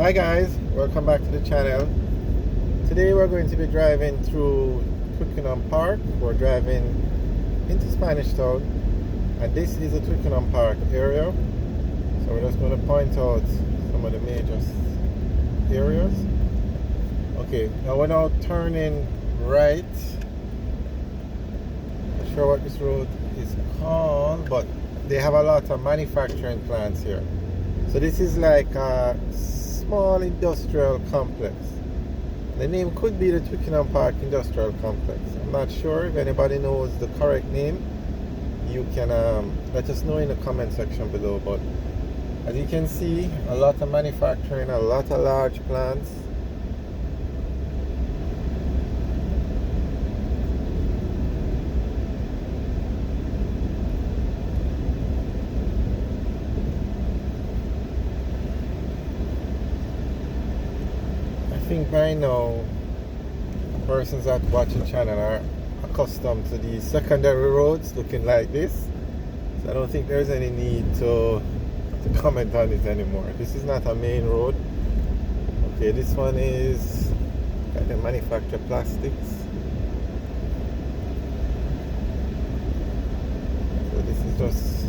Hi guys, welcome back to the channel. Today we're going to be driving through Twickenham Park. We're driving into Spanish Town, and this is the Twickenham Park area. So we're just going to point out some of the major areas. Okay, now we're now turning right. Not sure what this road is called, but they have a lot of manufacturing plants here. So this is like a small industrial complex. The name could be the Twickenham Park Industrial Complex. I'm not sure. If anybody knows the correct name, you can let us know in the comment section below. But as you can see, a lot of manufacturing, a lot of large plants. I think by now persons that watch the channel are accustomed to these secondary roads looking like this. So I don't think there's any need to comment on it anymore. This is not a main road. Okay, this one is got the manufacture plastics. So this is just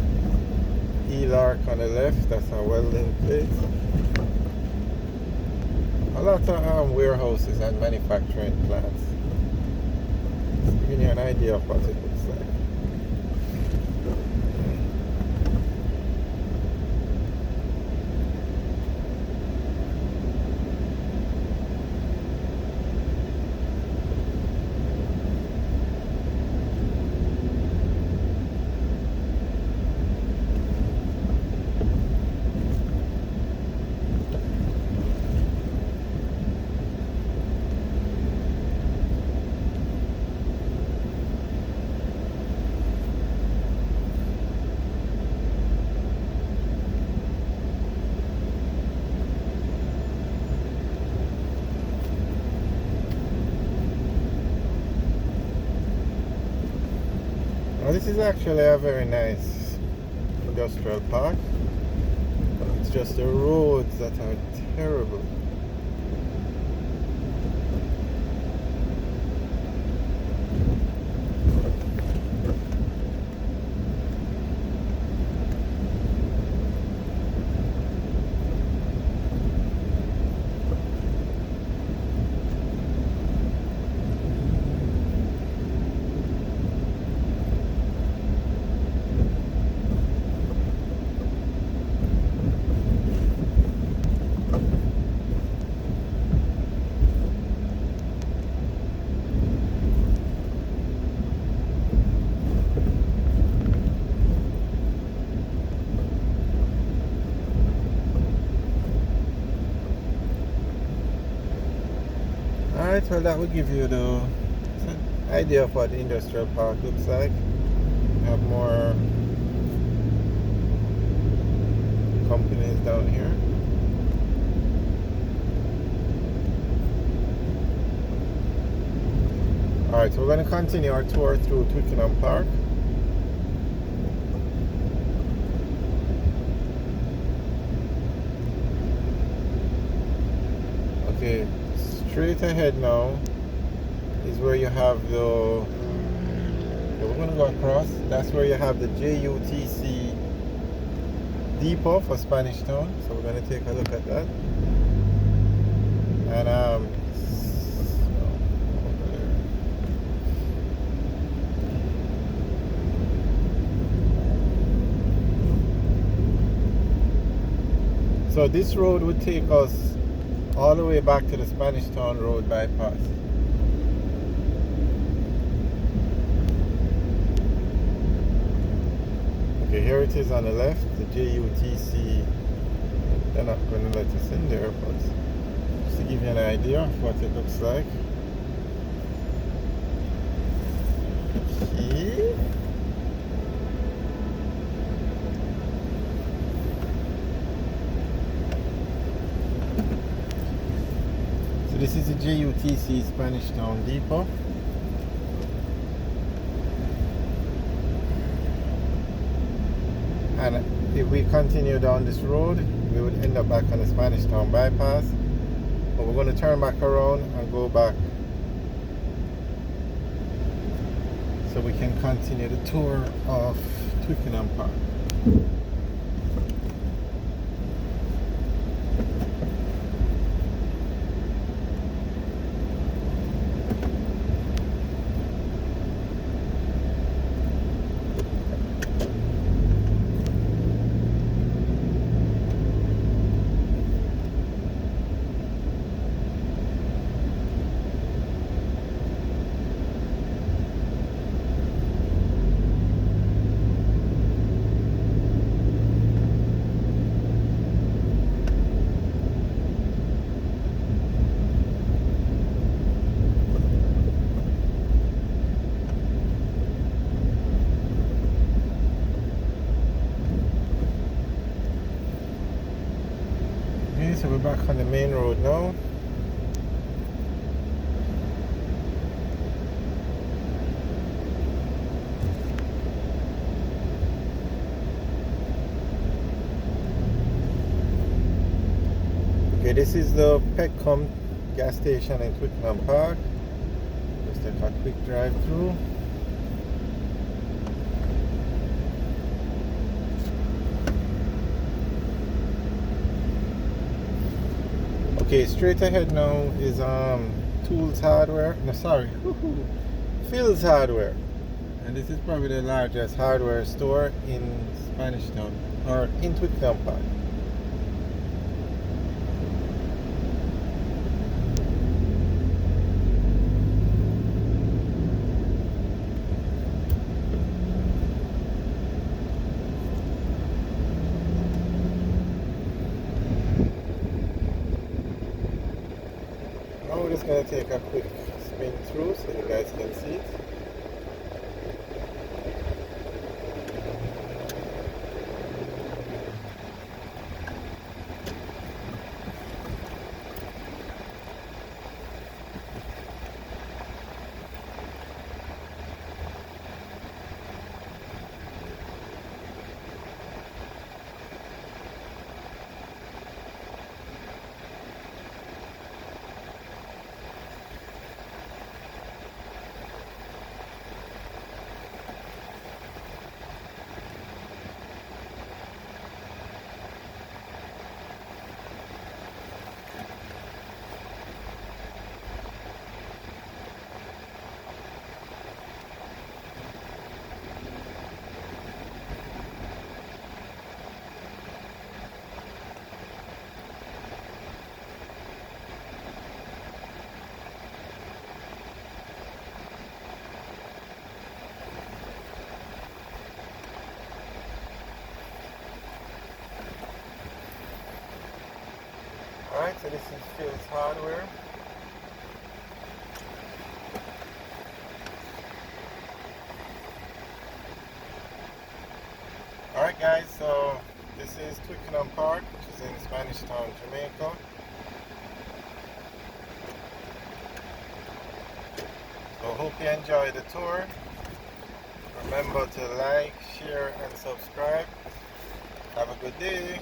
E-Lark on the left. That's a welding place. A lot of warehouses and manufacturing plants. Just giving you an idea of what it looks like. Now this is actually a very nice industrial park. It's just the roads that are terrible. Alright, well that will give you the idea of what the industrial park looks like. We have more companies down here. Alright, so we're going to continue our tour through Twickenham Park. Okay, straight ahead now is where you have the, we're going to go across. That's where you have the JUTC depot for Spanish Town. So we're going to take a look at that. And over there. So this road would take us all the way back to the Spanish Town Road bypass. Okay, here it is on the left, the JUTC. They're not going to let us in there, but just to give you an idea of what it looks like. Okay. So this is the JUTC Spanish Town Depot. And if we continue down this road, we would end up back on the Spanish Town bypass. But we're going to turn back around and go back so we can continue the tour of Twickenham Park. Okay, so we're back on the main road now. Okay, this is the Peckham gas station in Twickenham Park. Just take a quick drive through. Okay, straight ahead now is Tools Hardware. No, sorry, Phil's Hardware, and this is probably the largest hardware store in Spanish Town or in Twickenham Park. Now we're just gonna take a quick spin through so you guys can see it. Alright, so this is Phil's Hardware. Alright guys, so this is Twickenham Park, which is in Spanish Town, Jamaica. So hope you enjoy the tour. Remember to like, share and subscribe. Have a good day.